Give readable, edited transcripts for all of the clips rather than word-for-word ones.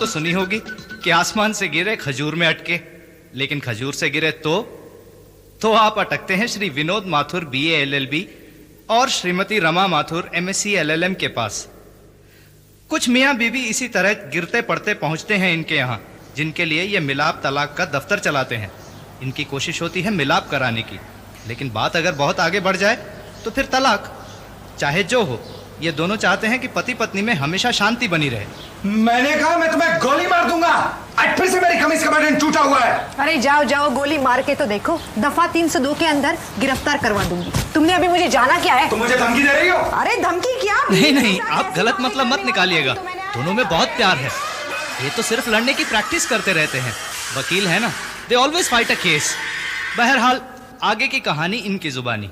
कहावत तो सुनी होगी कि आसमान से गिरे खजूर में अटके, लेकिन खजूर से गिरे तो आप अटकते हैं श्री विनोद माथुर BA LLB और श्रीमती रमा माथुर MSc LLM के पास। कुछ मियाँ बीबी इसी तरह गिरते पड़ते पहुंचते हैं इनके यहाँ, जिनके लिए ये मिलाप तलाक का दफ्तर चलाते हैं। इनकी कोशिश होती है मिलाप कराने की, लेकिन बात अगर बहुत आगे बढ़ जाए तो फिर तलाक। चाहे जो हो, ये दोनों चाहते हैं कि पति पत्नी में हमेशा शांति बनी रहे। मैंने कहा मैं तुम्हें गोली मार दूंगा। आज फिर से मेरी कमीज का बटन टूटा हुआ है। अरे जाओ जाओ, गोली मार के तो देखो, दफा 302 के अंदर गिरफ्तार करवा दूंगी। तुमने अभी मुझे जाना क्या है? तुम मुझे धमकी दे रही हो? अरे धमकी क्या? नहीं, आप गलत मतलब मत निकालिएगा। दोनों में बहुत प्यार है। ये तो सिर्फ लड़ने की प्रैक्टिस करते रहते हैं। वकील है ना, they always fight a case. बहरहाल आगे की कहानी इनकी जुबानी।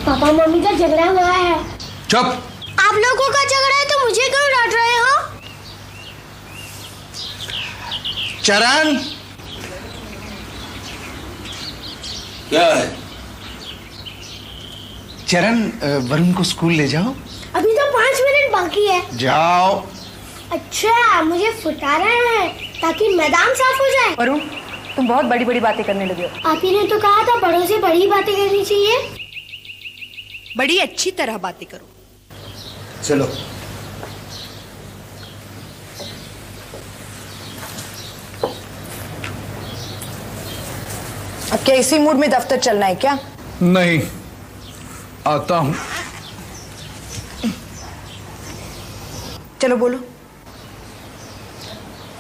पापा मम्मी का झगड़ा हुआ है। चुप। आप लोगों का झगड़ा है तो मुझे क्यों डांट रहे हो? चरण, क्या है? चरण, वरुण को स्कूल ले जाओ। अभी तो 5 मिनट बाकी है। जाओ। अच्छा, मुझे फुटा रहे हैं ताकि मैदान साफ हो जाए। वरुण, तुम बहुत बड़ी बड़ी बातें करने लगे हो। आप ही ने तो कहा था बड़ों से बड़ी बातें करनी चाहिए। बड़ी अच्छी तरह बातें करो। चलो। अब क्या इसी मूड में दफ्तर चलना है क्या? नहीं, आता हूं। चलो बोलो।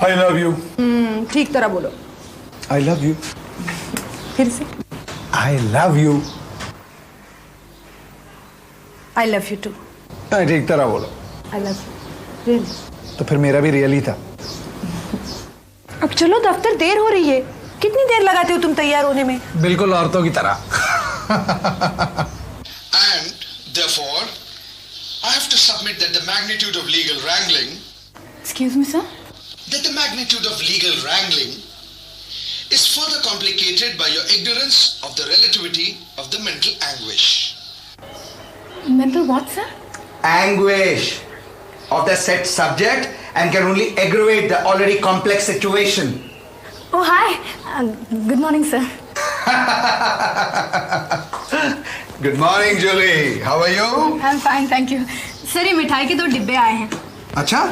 I love you. ठीक तरह बोलो। I love you. फिर से। I love you. I love you too. ठीक तरह बोलो। I love you really. तो फिर मेरा भी रियल ही था। अब चलो, दफ्तर देर हो रही है। कितनी देर लगाते हो तुम तैयार होने में? बिल्कुल औरतों की तरह। And therefore, I have to submit that the magnitude of legal wrangling, Excuse me, sir? that the magnitude of legal wrangling is further complicated by your ignorance of the relativity of the mental anguish. Mental what, sir? Anguish of the said subject and can only aggravate the already complex situation. Oh, hi. Good morning, sir. Good morning, Julie. How are you? I'm fine, thank you. Sir, ये मिठाई के 2 डिब्बे आए हैं। अच्छा,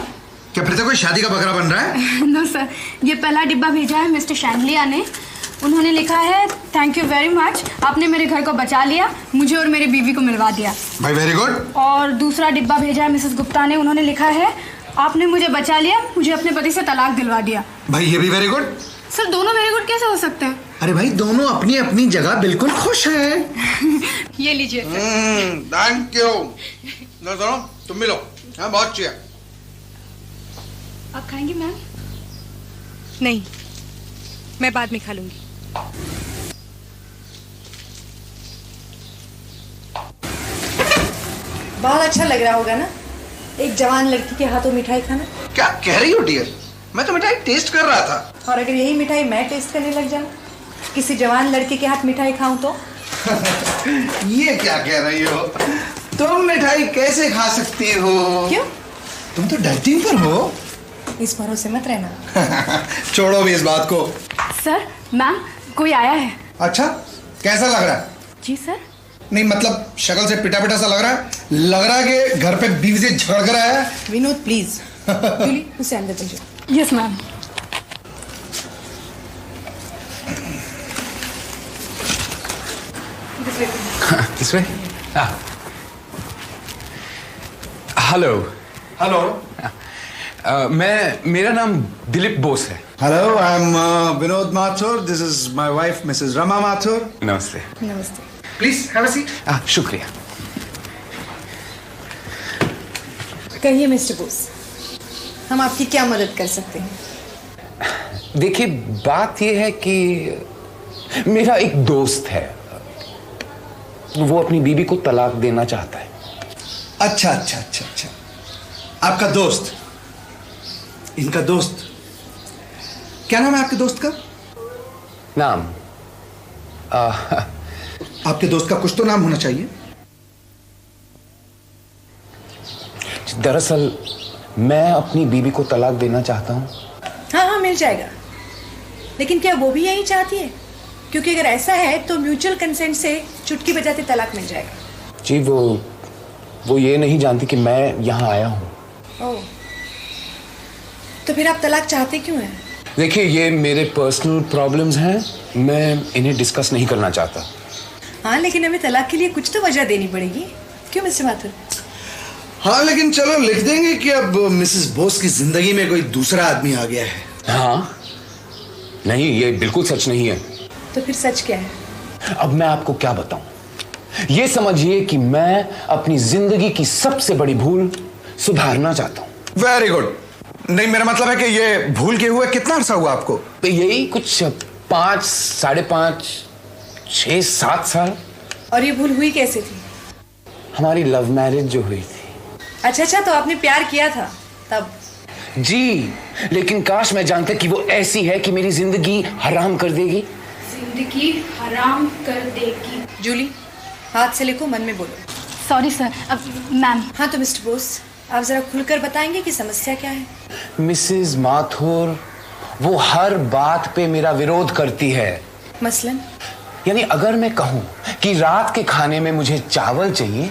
क्या फिर से कोई शादी का बकरा बन रहा है? नो सर, ये पहला डिब्बा भेजा है मिस्टर शैंगलिया ने। उन्होंने लिखा है, थैंक यू वेरी मच, आपने मेरे घर को बचा लिया, मुझे और मेरी बीवी को मिलवा दिया। भाई वेरी गुड। और दूसरा डिब्बा भेजा है मिसेस गुप्ता ने। उन्होंने लिखा है, आपने मुझे बचा लिया, मुझे अपने पति से तलाक दिलवा दिया। भाई ये भी वेरी गुड। सर, दोनों वेरी गुड कैसे हो सकते हैं? अरे भाई, दोनों अपनी अपनी जगह बिल्कुल खुश हैं। ये लीजिए। Thank you. लो दोनों, तुम भी लो। हाँ, बहुत अच्छी है। आप खाएंगी मैम? नहीं, मैं बाद में खा लूंगी। बहुत अच्छा लग रहा होगा ना, एक जवान लड़की के हाथों मिठाई खाना। क्या कह रही हो डियर? मैं तो मिठाई टेस्ट कर रहा था। और अगर यही मिठाई मैं टेस्ट करने लग जाऊं, किसी जवान लड़के के हाथ मिठाई खाऊं तो? ये क्या कह रही हो? तुम मिठाई कैसे खा सकती हो? क्यों? तुम तो डाइटिंग पर हो। इस भरोसे मत रहना। छोड़ो भी इस बात को। सर, मैम, कोई आया है। अच्छा, कैसा लग रहा है? जी सर। नहीं मतलब शक्ल से पिटा पिटा सा लग रहा है। लग रहा है कि घर पे बीवी से झगड़ कर आया है। विनोद प्लीज। उसे अंदर भेजो। Yes ma'am. This way? Hello. Hello. मेरा नाम दिलीप बोस है। Hello, I am Vinod Mathur. This is my wife Mrs Rama Mathur. नमस्ते। नमस्ते। Please have a seat. शुक्रिया। कहिए मिस्टर बोस, हम आपकी क्या मदद कर सकते हैं? देखिए, बात यह है कि मेरा एक दोस्त है, वो अपनी बीवी को तलाक देना चाहता है। अच्छा अच्छा अच्छा अच्छा, आपका दोस्त, इनका दोस्त क्या नाम है आपके दोस्त का? नाम आपके दोस्त का कुछ तो नाम होना चाहिए। दरअसल मैं अपनी बीवी को तलाक देना चाहता हूँ। हाँ हाँ, मिल जाएगा। लेकिन क्या वो भी यही चाहती है? क्योंकि अगर ऐसा है तो म्यूचुअल कंसेंट से चुटकी बजाते तलाक मिल जाएगा। जी वो ये नहीं जानती कि मैं यहाँ आया हूँ। ओह, तो फिर आप तलाक चाहते क्यों हैं? देखिए, ये मेरे पर्सनल प्रॉब्लम्स हैं, मैं इन्हें डिस्कस नहीं करना चाहता। हाँ, लेकिन हमें तलाक के लिए कुछ तो वजह देनी पड़ेगी, क्यों मिस्टर माथुर? हाँ, लेकिन चलो लिख देंगे कि अब मिसेस बोस की जिंदगी में कोई दूसरा आदमी आ गया है। हाँ, नहीं, ये बिल्कुल सच नहीं है। तो फिर सच क्या है? अब मैं आपको क्या बताऊं? ये समझिए कि मैं अपनी जिंदगी की सबसे बड़ी भूल सुधारना चाहता हूं। Very good. नहीं, मेरा मतलब है कि ये भूल के हुए कितना अरसा हुआ आपको? तो यही कुछ 5, 5.5, 6, 7 साल। और ये भूल हुई कैसे थी? हमारी लव मैरिज जो हुई थी। अच्छा, तो आपने प्यार किया था तब? जी, लेकिन काश मैं जानता कि वो ऐसी है कि मेरी जिंदगी हराम कर देगी। जिंदगी हराम कर देगी। जूली, हाथ से लिखो, मन में बोलो। Sorry sir. मैम। हाँ, तो मिस्टर बोस, आप जरा खुलकर बताएंगे कि समस्या क्या है? मिसेस माथुर वो हर बात पे मेरा विरोध करती है। मसलन? यानी अगर मैं कहूं कि रात के खाने में मुझे चावल चाहिए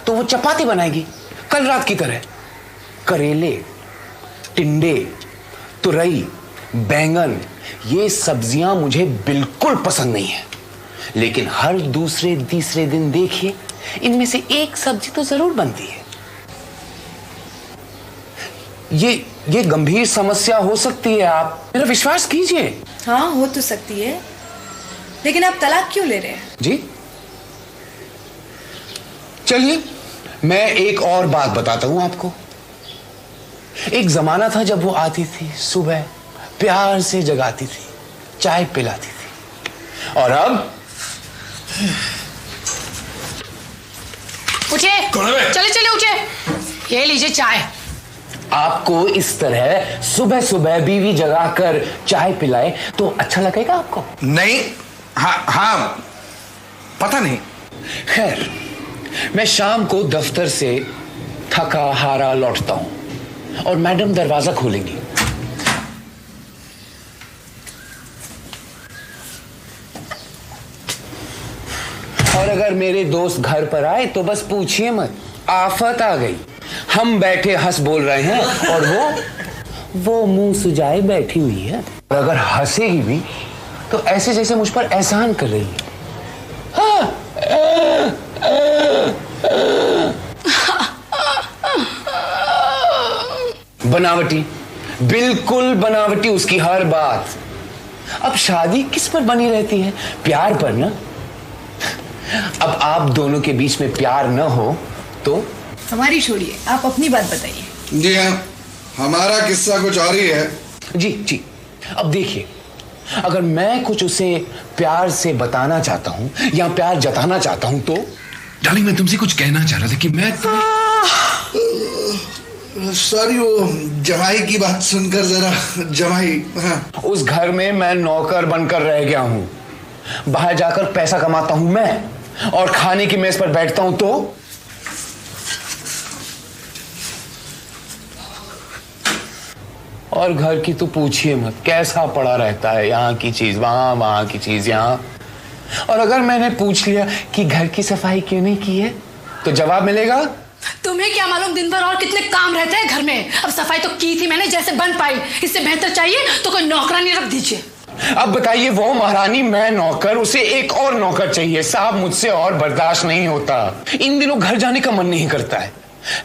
तो वो चपाती बनाएगी कल रात की तरह। करेले, टिंडे, तुरई, बैंगन, ये सब्जियां मुझे बिल्कुल पसंद नहीं है। लेकिन हर दूसरे तीसरे दिन देखिए, इनमें से एक सब्जी तो जरूर बनती है। ये गंभीर समस्या हो सकती है, आप मेरा विश्वास कीजिए। हाँ, हो तो सकती है, लेकिन आप तलाक क्यों ले रहे हैं? जी, चलिए मैं एक और बात बताता हूं आपको। एक जमाना था जब वो आती थी, सुबह प्यार से जगाती थी, चाय पिलाती थी, और अब उठे, चले चले उठे, ये लीजिए चाय। आपको इस तरह सुबह सुबह बीवी जगाकर चाय पिलाए तो अच्छा लगेगा आपको? नहीं। हाँ, पता नहीं। खैर, मैं शाम को दफ्तर से थका हारा लौटता हूं और मैडम दरवाजा खोलेंगी। और अगर मेरे दोस्त घर पर आए तो बस पूछिए मत, आफत आ गई। हम बैठे हंस बोल रहे हैं और वो मुंह सुजाए बैठी हुई है, और अगर हंसेगी भी तो ऐसे जैसे मुझ पर एहसान कर रही है। बनावटी, बिल्कुल बनावटी उसकी हर बात। अब शादी किस पर बनी रहती है? प्यार पर ना। अब आप दोनों के बीच में प्यार न हो तो? हमारी छोड़िए, आप अपनी बात बताइए। जी हाँ, हमारा किस्सा कुछ और ही है। जी, अब देखिए, अगर मैं कुछ उसे प्यार से बताना चाहता हूं या प्यार जताना चाहता हूं तो? डार्लिंग, मैं तुमसे कुछ कहना चाह रहा था कि मैं सॉरी, वो जमाई की बात सुनकर जरा जमाई। हाँ। उस घर में मैं नौकर बनकर रह गया हूं। बाहर जाकर पैसा कमाता हूं मैं, और खाने की मेज पर बैठता हूं तो? और घर की तो पूछिए मत, कैसा पड़ा रहता है, यहाँ की चीज वहां की चीज यहाँ। और अगर मैंने पूछ लिया कि घर की सफाई क्यों नहीं की है तो जवाब मिलेगा, तुम्हें क्या मालूम दिन भर और कितने काम रहते हैं घर में। अब सफाई तो की थी मैंने जैसे बन पाई, इससे बेहतर चाहिए तो कोई नौकरानी रख दीजिए। अब बताइए, वो महारानी, मैं नौकर, उसे एक और नौकर चाहिए। साहब, मुझसे और बर्दाश्त नहीं होता। इन दिनों घर जाने का मन नहीं करता है।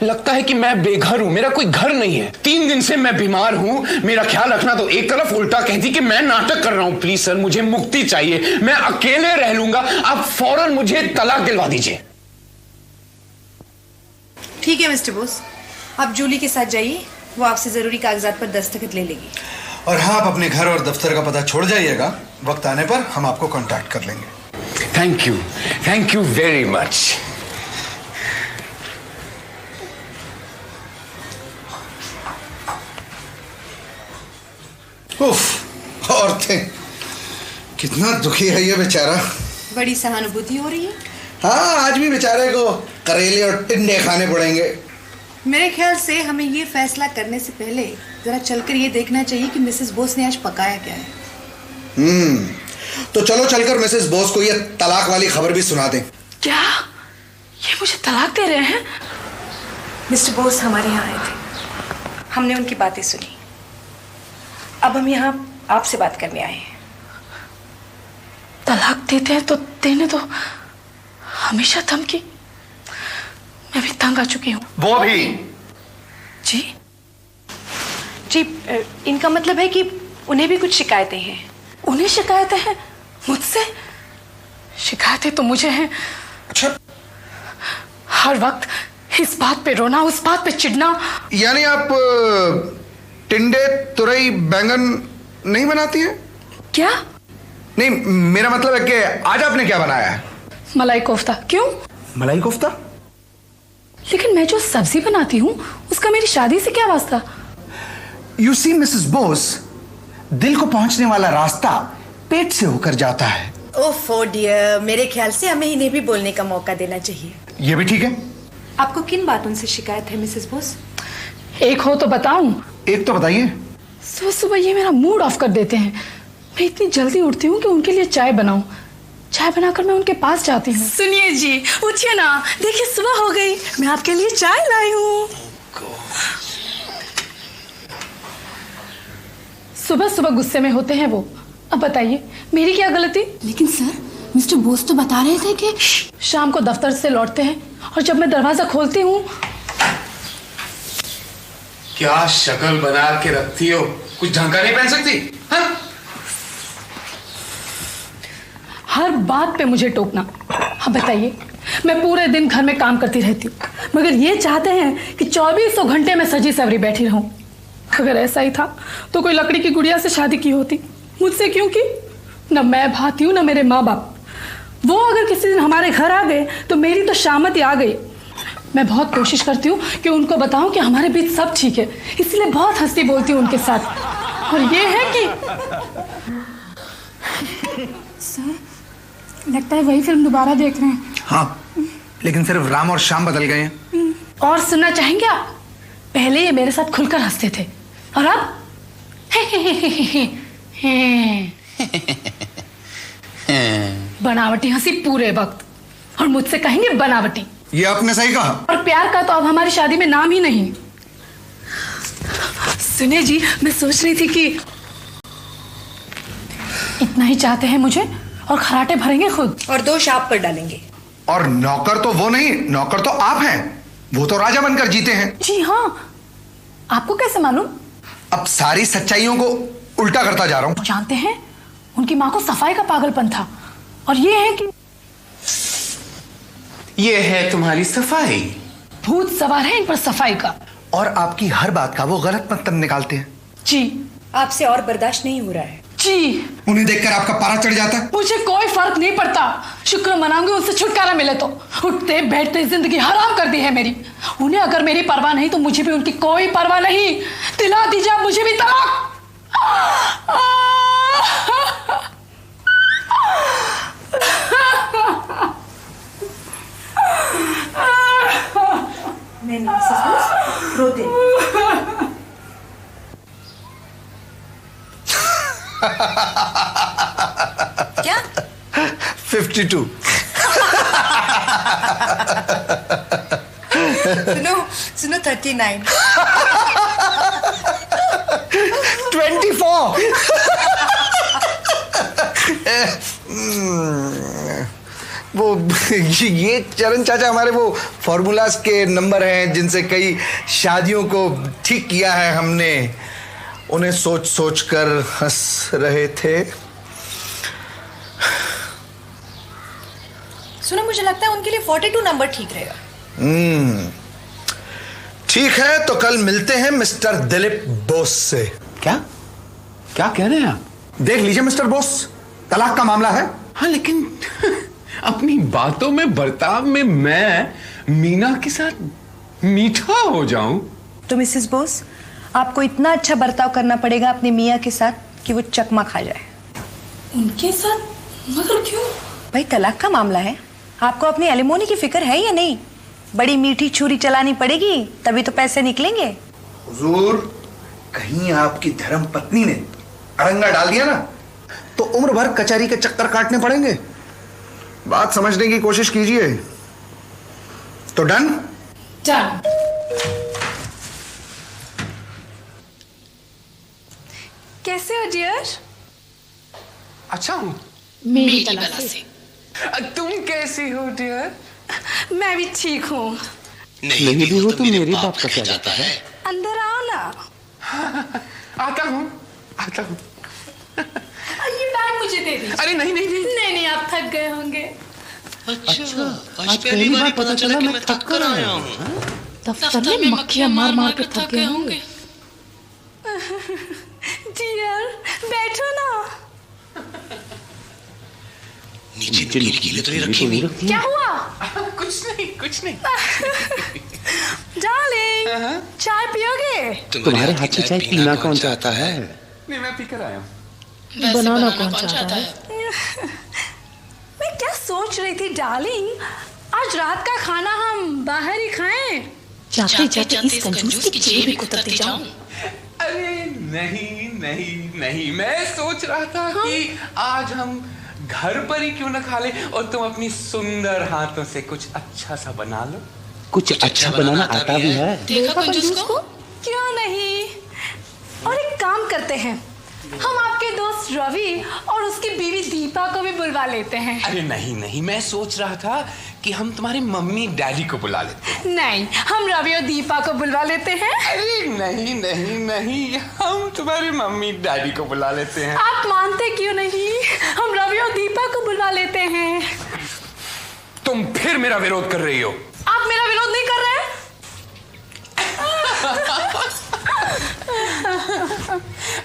लगता है कि मैं बेघर हूं, मेरा कोई घर नहीं है। 3 दिन से मैं बीमार हूं, मेरा ख्याल रखना तो एक तरफ, उल्टा कहती कि मैं नाटक कर रहा हूं। प्लीज सर, मुझे मुक्ति चाहिए, मैं अकेले रह लूंगा, आप फौरन मुझे तलाक दिलवा दीजिए। ठीक है मिस्टर बोस, आप जूली के साथ जाइए, वो आपसे जरूरी कागजात पर दस्तखत ले लेगी। और हाँ, आप अपने घर और दफ्तर का पता छोड़ जाइएगा, वक्त आने पर हम आपको कांटेक्ट कर लेंगे। Thank you very much. उफ, औरतें, कितना दुखी है ये बेचारा। बड़ी सहानुभूति हो रही है। हाँ, आज भी बेचारे को करेले और टिंडे खाने पड़ेंगे। मेरे ख्याल से हमें ये फैसला करने से पहले जरा चलकर ये देखना चाहिए कि मिसेस बोस ने आज पकाया क्या है। तो चलो चलकर मिसेस बोस को ये तलाक वाली खबर भी सुना दें। क्या ये मुझे तलाक दे रहे हैं? मिस्टर बोस हमारे यहाँ आए थे, हमने उनकी बातें सुनी। अब हम यहाँ आपसे बात करने आए हैं। तलाक देते हैं तो देने दो, हमेशा धमकी। मैं भी तंग आ चुकी हूँ। वो भी जी जी, इनका मतलब है कि उन्हें भी कुछ शिकायतें हैं। उन्हें शिकायतें हैं? मुझसे? शिकायतें तो मुझे हैं। अच्छा, हर वक्त इस बात पे रोना, उस बात पे चिढ़ना। यानी आप टिंडे, तुरई, बैंगन नहीं बनाती हैं? क्या? नहीं, मेरा मतलब है कि आज आपने क्या बनाया है? मलाई कोफ्ता। क्यों? मलाई कोफ्ता? लेकिन मैं जो सब्जी बनाती हूँ उसका मेरी शादी से क्या वास्ता? यू सी मिसेस बोस, दिल को पहुंचने वाला रास्ता पेट से होकर जाता है। ओह डियर, मेरे ख्याल से हमें इन्हें भी बोलने का मौका देना चाहिए। ये भी ठीक है। आपको किन बातों से शिकायत है मिसेस बोस? एक हो तो बताऊं? एक तो बताइए। सुबह सुबह ये मेरा मूड ऑफ कर देते हैं। मैं इतनी जल्दी उठती हूँ कि उनके लिए चाय बनाऊं। चाय बनाकर मैं उनके पास जाती हूँ। सुनिए जी, उठिए ना, देखिए सुबह हो गई, मैं आपके लिए चाय लाई हूँ। सुबह सुबह गुस्से में होते हैं वो। अब बताइए मेरी क्या गलती? लेकिन सर, मिस्टर बोस तो बता रहे थे कि शाम को दफ्तर से लौटते हैं और जब मैं दरवाजा खोलती हूँ। क्या शक्ल बना के रखती हो, कुछ ढंग का नहीं पहन सकती? हाँ? हर बात पे मुझे टोकना। अब बताइए, मैं पूरे दिन घर में काम करती रहती हूँ, मगर ये चाहते हैं कि 24 घंटे में सजी सवरी बैठी रहूं। अगर ऐसा ही था तो कोई लकड़ी की गुड़िया से शादी की होती। मुझसे क्यों की? न मैं भाती हूँ न मेरे माँ बाप। वो अगर किसी दिन हमारे घर आ गए तो मेरी तो शामत ही आ गई। मैं बहुत कोशिश करती हूँ कि उनको बताऊं कि हमारे बीच सब ठीक है, इसलिए बहुत हंसती बोलती हूँ उनके साथ। और ये है कि सर, लगता है वही फिल्म दोबारा देख रहे हैं। हाँ, लेकिन सिर्फ राम और श्याम बदल गए हैं। और सुनना चाहेंगे आप? पहले ये मेरे साथ खुलकर हंसते थे और अब बनावटी हंसी पूरे वक्त। और मुझसे कहेंगे बनावटी। ये आपने सही कहा। और प्यार का तो अब हमारी शादी में नाम ही नहीं। सुने जी, मैं सोच रही थी कि इतना ही चाहते हैं मुझे और खराटे भरेंगे खुद और दोष आप पर डालेंगे। और नौकर तो वो नहीं, नौकर तो आप हैं। वो तो राजा बनकर जीते हैं। जी हाँ, आपको कैसे मालूम? अब सारी सच्चाइयों को उल्टा करता जा रहा हूं। जानते हैं, उनकी माँ को सफाई का पागलपन था और ये है कि ये है तुम्हारी सफाई। भूत सवार है इन पर सफाई का। और आपकी हर बात का वो गलत मतलब निकालते हैं। जी, आपसे और बर्दाश्त नहीं हो रहा है। जी, उन्हें देखकर आपका पारा चढ़ जाता है। मुझे कोई फर्क नहीं पड़ता। शुक्र मनाऊंगी उनसे छुटकारा मिले तो। उठते बैठते जिंदगी हराम कर दी है मेरी। उन्हें अगर मेरी परवाह नहीं तो मुझे भी उनकी कोई परवाह नहीं। दिला दीजिए आप मुझे भी तलाक। नहीं, रोते। क्या? 52। सुनो 39। 24। वो ये चरण चाचा हमारे वो फॉर्मूलाज के नंबर हैं जिनसे कई शादियों को ठीक किया है हमने। उन्हें सोच सोच कर हंस रहे थे। सुनो, मुझे लगता है उनके लिए 42 नंबर ठीक रहेगा। ठीक है, तो कल मिलते हैं मिस्टर दिलीप बोस से। क्या क्या कह रहे हैं आप? देख लीजिए मिस्टर बोस, तलाक का मामला है। हाँ, लेकिन अपनी बातों में, बर्ताव में मैं मीना के साथ मीठा हो जाऊं। तो मिसेस बोस, आपको इतना अच्छा बर्ताव करना पड़ेगा अपने मियाँ के साथ कि वो चकमा खा जाए। उनके साथ? मगर क्यों? भाई तलाक का मामला है, आपको अपनी एलिमोनी की फिक्र है या नहीं? बड़ी मीठी छुरी चलानी पड़ेगी तभी तो पैसे निकलेंगे। हुजूर, कहीं आपकी धर्म पत्नी ने अड़ंगा डाल दिया ना तो उम्र भर कचहरी के चक्कर काटने पड़ेंगे। बात समझने की कोशिश कीजिए। तो डन? डन। कैसे हो डियर? अच्छा हूँ। मेरी बला से। तुम कैसी हो डियर? मैं भी ठीक हूँ। नहीं भी हो तो मेरे बाप का क्या जाता है? अंदर आओ ना। आता हूँ, आता हूँ। ये बैग मुझे दे दीजिए। अरे नहीं नहीं नहीं नहीं, आप थक गए होंगे। अच्छा, आज पहली बार पता चला मैं थक कर आया हूँ। दफ्तर में मक्खियाँ मार मार कर थक गए होंगे। डियर बैठो ना। नीचे गिले तो नहीं रखी हुई? क्या हुआ? कुछ नहीं, कुछ नहीं। डार्लिंग, चाय पियोगे? तुम्हारे हाथ की चाय पीना कौन चाहता है? नहीं, मैं पीकर आया हूँ। बनाना कौन चाहता है? मैं क्या सोच रही थी डार्लिंग, आज रात का खाना हम बाहर ही खाएं। जाते जाते इस कंजूस की जेब भी कुतरते जाऊं। अरे नहीं नहीं नहीं, मैं सोच रहा था कि आज हम घर पर ही क्यों न खा ले और तुम अपनी सुंदर हाथों से कुछ अच्छा सा बना लो। कुछ अच्छा बनाना आता भी है। देखा कंजूस को? क्यों नहीं? और एक काम करते हैं, हम आपके दोस्त रवि और उसकी बीवी दीपा को भी बुलवा लेते हैं। अरे नहीं नहीं, मैं सोच रहा था कि हम तुम्हारे मम्मी डैडी को बुला लेते हैं। नहीं, हम रवि और दीपा को बुलवा लेते हैं। अरे नहीं नहीं नहीं, हम तुम्हारे मम्मी डैडी को बुला लेते हैं। आप मानते क्यों नहीं? हम रवि और दीपा को बुलवा लेते हैं। तुम फिर मेरा विरोध कर रही हो। आप मेरा विरोध नहीं कर रहे हैं?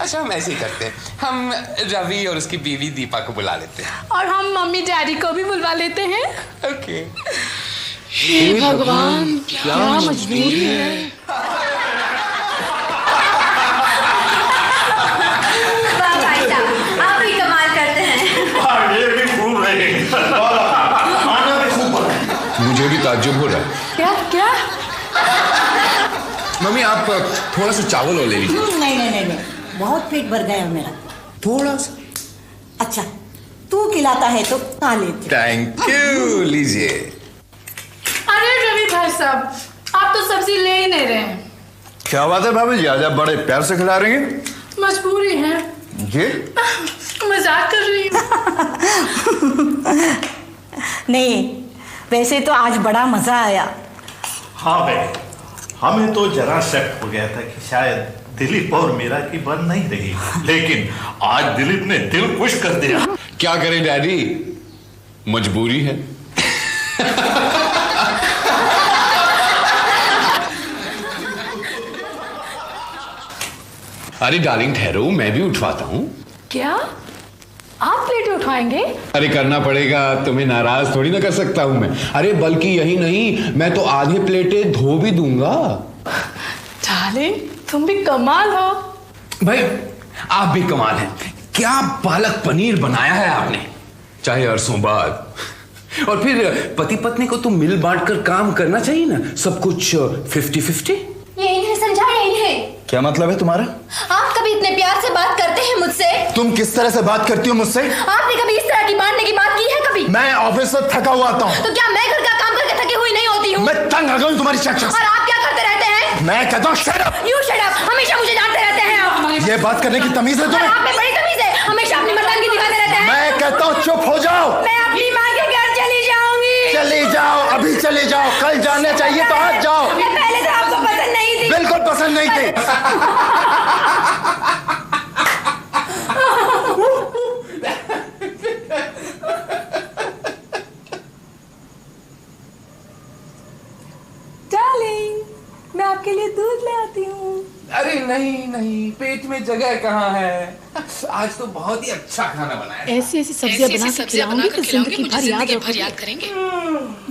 अच्छा, हम ऐसे ही करते हैं, हम रवि और उसकी बीवी दीपा को बुला लेते हैं। और हम मम्मी डैडी को भी बुलवा लेते हैं। ओके। हे भगवान, क्या मजबूरी है। आप ही कमाल करते हैं। ये भी खूब रहे। खाना भी खूब बना। मुझे भी ताज्जुब हो रहा है। क्या क्या? मम्मी आप थोड़ा सा चावल और ले लीजिए। नहीं नहीं नहीं नहीं, बहुत पेट भर गया मेरा। थोड़ा सा। अच्छा, तू खिलाता है तो खा लेते। थैंक यू, लीजिए। अरे रवि भाई साहब, आप तो सब्जी ले ही नहीं रहे हैं। क्या बात है भाभी जी, आज आप बड़े प्यार से खिला रही हैं। मजबूरी है। ये मजाक कर रही हूँ। नहीं, वैसे तो आज बड़ा मजा आया। हाँ भाई, हमें तो जरा शक हो गया था कि शायद दिलीप और मीरा की बन नहीं रही, लेकिन आज दिलीप ने दिल खुश कर दिया। क्या करें डैडी, मजबूरी है। अरे डार्लिंग ठहरो, मैं भी उठवाता हूँ। क्या आप प्लेटें उठाएंगे? अरे करना पड़ेगा, तुम्हें नाराज थोड़ी ना कर सकता हूं मैं। अरे बल्कि यही नहीं, मैं तो आधी प्लेटें धो भी दूंगा। डार्लिंग, तुम भी कमाल हो। भाई आप भी कमाल हैं। क्या पालक पनीर बनाया है आपने, चाहे अरसों बाद। और फिर पति पत्नी को तो मिल बांट कर काम करना चाहिए ना, सब कुछ 50-50। ये इन्हें समझाए इन्हें। क्या मतलब है तुम्हारा? आप कभी इतने प्यार से बात करते हैं मुझसे? तुम किस तरह से बात करती हो मुझसे? आपने कभी इस तरह की बांटने की बात की है कभी? मैं ऑफिस से थका हुआ आता हूँ। तो क्या मैं घर का काम करके थकी हुई नहीं होती हूँ? मैं तंग आ गया हूँ तुम्हारी चर्चा से। और आप क्या करते रहते हैं? मैं कहता हूँ shut up! You shut up! हमेशा मुझे डांटते रहते हैं आप। ये बात करने की तमीज है और तुम्हें? आप में बड़ी तमीज है, हमेशा अपनी मर्दानगी दिखाते रहते हैं। मैं कहता हूँ चुप हो जाओ। मैं अपनी माँ के घर चली जाऊंगी। चले जाओ, अभी चले जाओ। कल जाना चाहिए तो आज जाओ। मैं पहले से आपको पसंद नहीं थी। बिल्कुल पसंद नहीं थी। डार्लिंग, मैं आपके लिए दूध ले आती हूँ। अरे नहीं नहीं, पेट में जगह कहाँ है। आज तो बहुत ही अच्छा खाना बनाया है। ऐसी ऐसी सब्जियां बना के खिलाऊंगी कि जिंदगी भर याद करेंगे।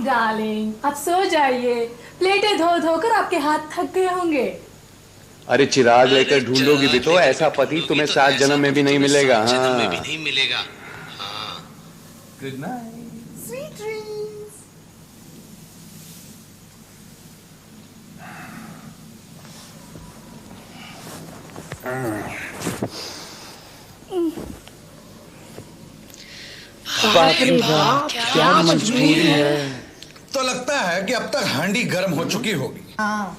डार्लिंग, आप सो जाइए, प्लेटें धो धो कर आपके हाथ थक गए होंगे। अरे चिराग लेकर ढूंढोगी भी तो ऐसा पति तुम्हें 7 जन्म में भी नहीं मिलेगा। हाँ, नहीं मिलेगा। Good night. Sweet dreams. क्या मजबूरी है। तो लगता है कि अब तक हांडी गर्म हो चुकी होगी। हाँ,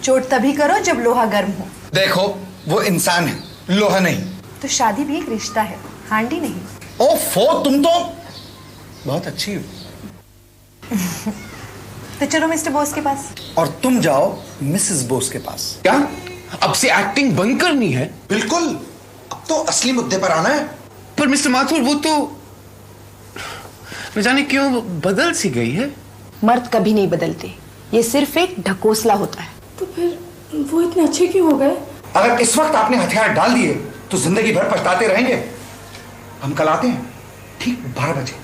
चोट तभी करो जब लोहा गर्म हो। देखो, वो इंसान है, लोहा नहीं। तो शादी भी एक रिश्ता है, हांडी नहीं। ओफो, तुम तो बहुत अच्छी हो। तो चलो मिस्टर बोस के पास। और तुम जाओ मिसेस बोस के पास। क्या अब से एक्टिंग बंद करनी है? बिल्कुल, अब तो असली मुद्दे पर आना है। पर मिस्टर माथुर, वो तो न जाने क्यों बदल सी गई है। मर्द कभी नहीं बदलते, ये सिर्फ एक ढकोसला होता है। तो फिर वो इतने अच्छे क्यों हो गए? अगर इस वक्त आपने हथियार डाल दिए तो जिंदगी भर पछताते रहेंगे। हम कल आते हैं ठीक 12 बजे,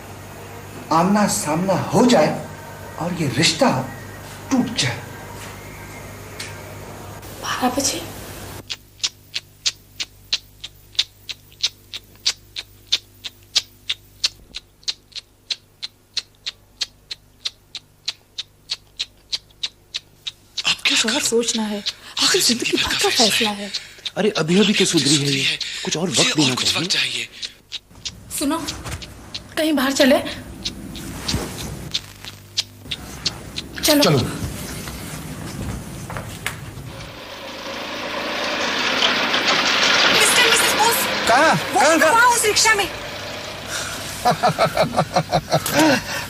आमना सामना हो जाए और ये रिश्ता टूट जाए। 12 बजे? और सोचना है, आखिर जिंदगी भर का फैसला है। अरे अभी अभी के सुधरी है ये, कुछ और वक्त देना चाहिए। सुनो, कहीं बाहर चले? चलो चलो। मिस्टर मिसेस बोस, कहाँ उस रिक्शा में।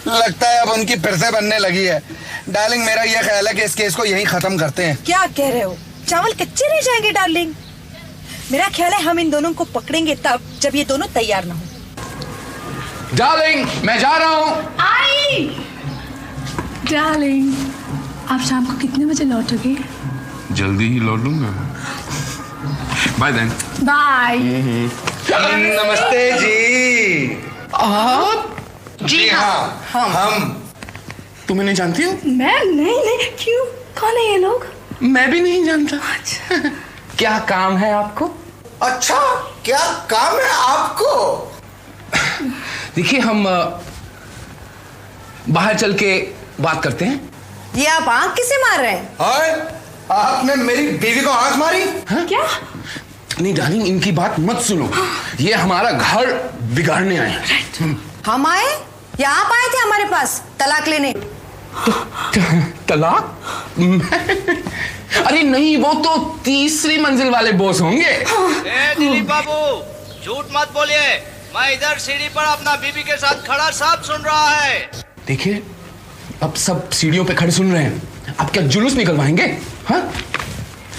लगता है अब उनकी फिर से बनने लगी है। डार्लिंग, मेरा यह ख्याल है कि इस केस को यहीं खत्म करते हैं। क्या कह रहे हो? चावल कच्चे रह जाएंगे डार्लिंग। मेरा ख्याल है हम इन दोनों को पकड़ेंगे तब जब ये दोनों तैयार ना हो। डार्लिंग, मैं जा रहा हूँ। आई डार्लिंग, आप शाम को कितने बजे लौटोगे? जल्दी ही लौटूंगा। Bye then. बाय। नमस्ते जी। आप? जी हाँ, हम। तुम्हें नहीं जानती हो? मैं नहीं, क्यों? कौन है ये लोग? मैं भी नहीं जानता। अच्छा। क्या काम है आपको? अच्छा, क्या काम है आपको? देखिए, हम बाहर चल के बात करते हैं। ये आप आंख किसे मार रहे हैं? आपने मेरी बीवी को आंख मारी? हाँ? क्या? नहीं डार्लिंग, इनकी बात मत सुनो। ये हमारा घर बिगाड़ने आए हैं। हम आए या आप आए थे हमारे पास तलाक लेने? तलाक? अरे नहीं, वो तो 3री मंजिल वाले बॉस होंगे। दिलीप बाबू, झूठ मत बोलिए। मैं इधर सीढ़ी पर अपना बीबी के साथ खड़ा सब सुन रहा है। देखिए, अब सब सीढ़ियों पे खड़े सुन रहे हैं। अब क्या जुलूस निकलवाएंगे? हाँ,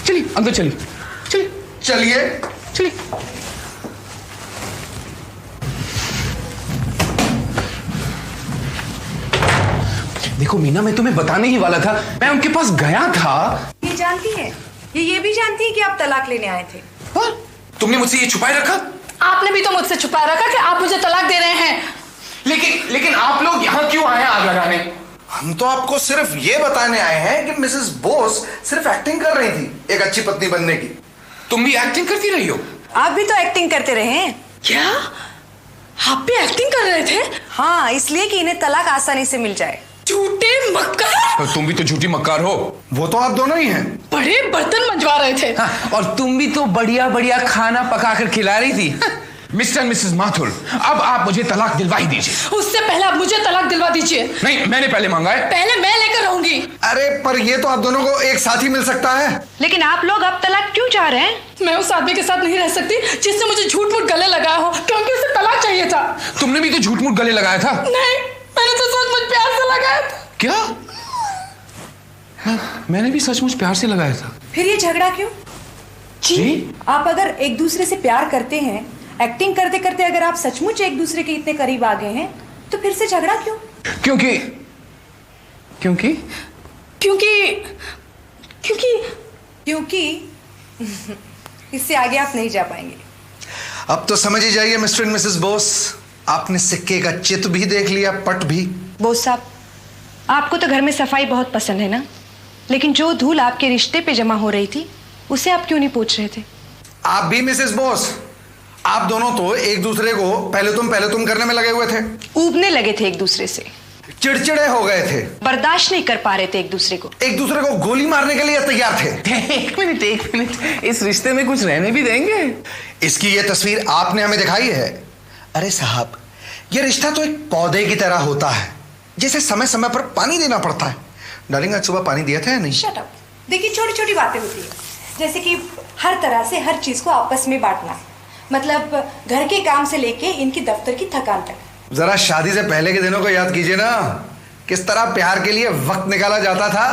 चलिए अंदर, चलिए चलिए। देखो मीना, मैं तुम्हें बताने ही वाला था, मैं उनके पास गया था। ये जानती है, ये भी जानती है कि आप तलाक लेने आए थे। हाँ? तुमने मुझसे ये छुपाए रखा? आपने भी तो मुझसे छुपा रखा कि आप मुझे तलाक दे रहे हैं। लेकिन आप लोग यहाँ क्यों आए आग लगाने? हम तो आपको सिर्फ ये बताने आए हैं कि मिसेस बोस सिर्फ एक्टिंग कर रही थी एक अच्छी पत्नी बनने की। तुम भी एक्टिंग करती रही हो? आप भी तो एक्टिंग करते रहे हैं। क्या आप भी एक्टिंग कर रहे थे? हाँ, इसलिए कि इन्हें तलाक आसानी से मिल जाए। झूठे मक्कार। तुम भी तो झूठी मक्कार हो। वो तो आप दोनों ही हैं। बड़े बर्तन मंजवा रहे थे। हाँ, और तुम भी तो बढ़िया बढ़िया खाना पकाकर खिला रही थी। मिस्टर मिसेस माथुर, अब आप मुझे तलाक दिलवा ही दीजिए। उससे पहले आप मुझे तलाक दिलवा दीजिए। नहीं, मैंने पहले मांगा है। पहले मैं लेकर रहूंगी। अरे पर ये तो आप दोनों को एक साथ ही मिल सकता है। लेकिन आप लोग अब तलाक क्यों चाह रहे हैं? मैं उस आदमी के साथ नहीं रह सकती जिससे मुझे झूठ मूठ गले लगाया हो, क्योंकि उसे तलाक चाहिए था। तुमने भी तो झूठ मूठ गले लगाया था। नहीं, मैंने तो सचमुच प्यार से लगाया था। क्या? हाँ, मैंने भी सचमुच प्यार से लगाया था। फिर ये झगड़ा क्यों? जी? आप अगर एक दूसरे से प्यार करते हैं, एक्टिंग करते करते अगर आप सचमुच एक दूसरे के इतने करीब आ गए हैं, तो फिर से झगड़ा क्यों? क्योंकि इससे आगे आप नहीं जा पाएंगे। अब तो समझ ही जाइए मिस्टर एंड मिसेस बोस, आपने सिक्के का चित भी देख लिया, पट भी। बोस साहब, आपको तो घर में सफाई बहुत पसंद है ना, लेकिन जो धूल आपके रिश्ते पे जमा हो रही थी उसे आप क्यों नहीं पूछ रहे थे? आप भी मिसेस बोस, आप दोनों तो एक दूसरे को पहले तुम करने में लगे हुए थे। ऊबने लगे थे एक दूसरे से, चिड़चिड़े हो गए थे, बर्दाश्त नहीं कर पा रहे थे एक दूसरे को गोली मारने के लिए तैयार थे। एक मिनट, इस रिश्ते में कुछ रहने भी देंगे? इसकी ये तस्वीर आपने हमें दिखाई है। अरे साहब, ये रिश्ता तो एक पौधे की तरह होता है, जिसे समय समय पर पानी देना पड़ता है। डार्लिंग, आज सुबह पानी दिया था या नहीं? Shut up. देखिए, छोटी छोटी बातें होती है, जैसे कि हर तरह से हर चीज को आपस में बांटना, मतलब घर के काम से लेके इनकी दफ्तर की थकान तक। जरा शादी से पहले के दिनों को याद कीजिए ना, किस तरह प्यार के लिए वक्त निकाला जाता था।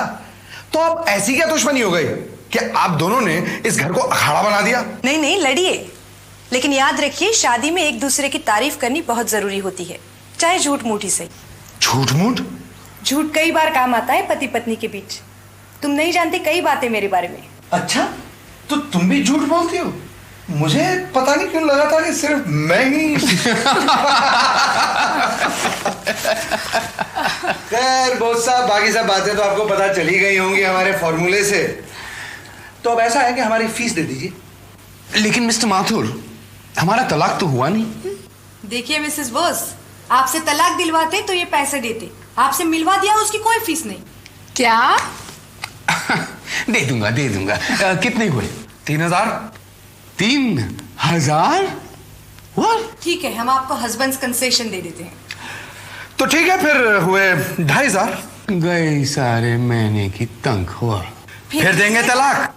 तो अब ऐसी क्या दुश्मनी हो गई कि आप दोनों ने इस घर को अखाड़ा बना दिया? नहीं, लड़िए, लेकिन याद रखिए शादी में एक दूसरे की तारीफ करनी बहुत जरूरी होती है, चाहे झूठ मूठ ही सही। झूठ मूठ? झूठ कई बार काम आता है पति पत्नी के बीच। तुम नहीं जानते कई बातें मेरे बारे में। अच्छा, तो तुम भी झूठ बोलती हो? मुझे पता नहीं क्यों लगा था कि सिर्फ मैं ही। खैर बहुत साहब, बाकी सब बातें तो आपको पता चली गई होंगी हमारे फॉर्मूले से। तो अब ऐसा है कि हमारी फीस दे दीजिए। लेकिन मिस्टर माथुर, हमारा तलाक तो हुआ नहीं। देखिए मिसेस बोस, आपसे तलाक दिलवाते तो ये पैसे देते, आपसे मिलवा दिया उसकी कोई फीस नहीं। क्या? दे दूंगा। कितने हुए? 3000। 3000? ठीक है, हम आपको हस्बैंड्स कंसेशन दे देते हैं। तो ठीक है, फिर हुए 2500। गई सारे महीने की तनख्वाह। फिर देंगे तलाक।